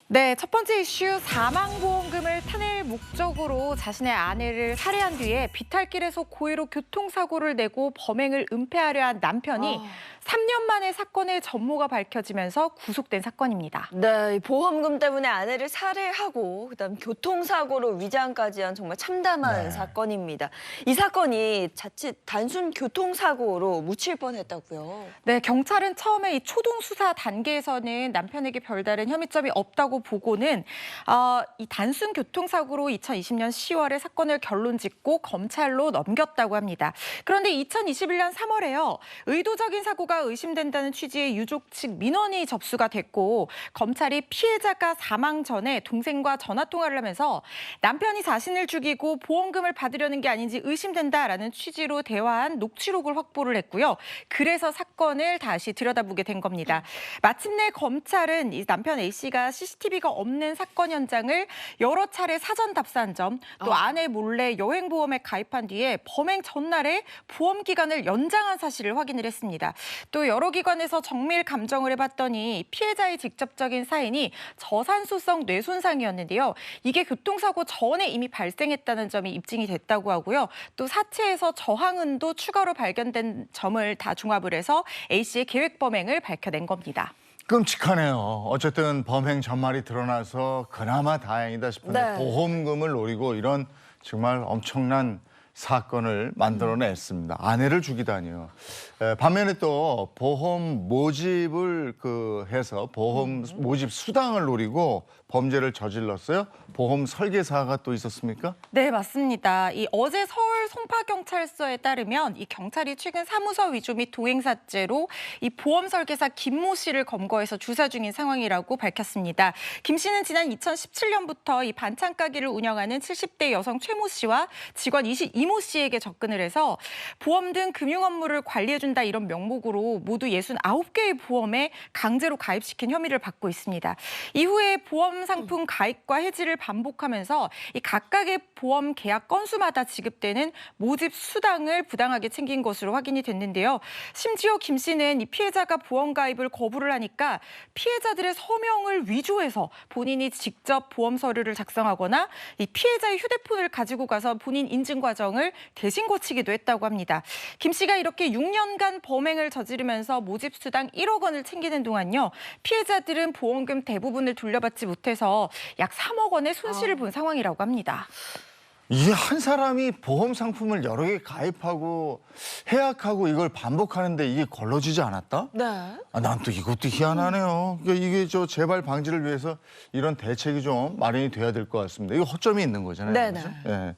네, 첫 번째 이슈 사망보험금을 타낼 목적으로 자신의 아내를 살해한 뒤에 비탈길에서 고의로 교통사고를 내고 범행을 은폐하려 한 남편이 3년 만에 사건의 전모가 밝혀지면서 구속된 사건입니다. 네, 이 보험금 때문에 아내를 살해하고 그다음 교통사고로 위장까지 한 정말 참담한 사건입니다. 이 사건이 자칫 단순 교통사고로 묻힐 뻔했다고요. 네, 경찰은 처음에 이 초동 수사 단계에서는 남편에게 별다른 혐의점이 없다고 보고는 이 단순 교통사고로 2020년 10월에 사건을 결론짓고 검찰로 넘겼다고 합니다. 그런데 2021년 3월에요. 의도적인 사고가 의심된다는 취지의 유족 측 민원이 접수가 됐고 검찰이 피해자가 사망 전에 동생과 전화 통화를 하면서 남편이 자신을 죽이고 보험금을 받으려는 게 아닌지 의심된다라는 취지로 대화한 녹취록을 확보를 했고요. 그래서 사건을 다시 들여다보게 된 겁니다. 마침내 검찰은 이 남편 A씨가 CCTV가 없는 사건 현장을 여러 차례 사전 답사한 점, 또 아내 몰래 여행보험에 가입한 뒤에 범행 전날에 보험 기간을 연장한 사실을 확인을 했습니다. 또 여러 기관에서 정밀 감정을 해봤더니 피해자의 직접적인 사인이 저산소성 뇌손상이었는데요. 이게 교통사고 전에 이미 발생했다는 점이 입증이 됐다고 하고요. 또 사체에서 저항은도 추가로 발견된 점을 다 종합을 해서 A씨의 계획 범행을 밝혀낸 겁니다. 끔찍하네요. 어쨌든 범행 전말이 드러나서 그나마 다행이다 싶은데 네. 보험금을 노리고 이런 정말 엄청난 사건을 만들어냈습니다. 아내를 죽이다니요. 반면에 또 보험 모집을 해서 보험 모집 수당을 노리고 범죄를 저질렀어요. 보험 설계사가 또 있었습니까? 네, 맞습니다. 어제 서울 송파경찰서에 따르면 이 경찰이 최근 사무서 위조 및 동행사죄로 이 보험 설계사 김모 씨를 검거해서 조사 중인 상황이라고 밝혔습니다. 김 씨는 지난 2017년부터 이 반찬 가게를 운영하는 70대 여성 최모 씨와 직원 이모 씨에게 접근을 해서 보험 등 금융 업무를 관리해준다 이런 명목으로 모두 69개의 보험에 강제로 가입시킨 혐의를 받고 있습니다. 이후에 보험 상품 가입과 해지를 반복하면서 이 각각의 보험 계약 건수마다 지급되는 모집 수당을 부당하게 챙긴 것으로 확인이 됐는데요. 심지어 김 씨는 이 피해자가 보험 가입을 거부를 하니까 피해자들의 서명을 위조해서 본인이 직접 보험 서류를 작성하거나 이 피해자의 휴대폰을 가지고 가서 본인 인증 과정을 대신 거치기도 했다고 합니다. 김 씨가 이렇게 6년간 범행을 저지르면서 모집 수당 1억 원을 챙기는 동안요. 피해자들은 보험금 대부분을 돌려받지 못해서 약 3억 원의 손실을 본 상황이라고 합니다. 이게 한 사람이 보험 상품을 여러 개 가입하고 해약하고 이걸 반복하는데 이게 걸러지지 않았다? 네. 난 또 이것도 희한하네요. 그러니까 이게 재발 방지를 위해서 이런 대책이 좀 마련이 돼야 될 것 같습니다. 이거 허점이 있는 거잖아요. 네네. 그죠? 예.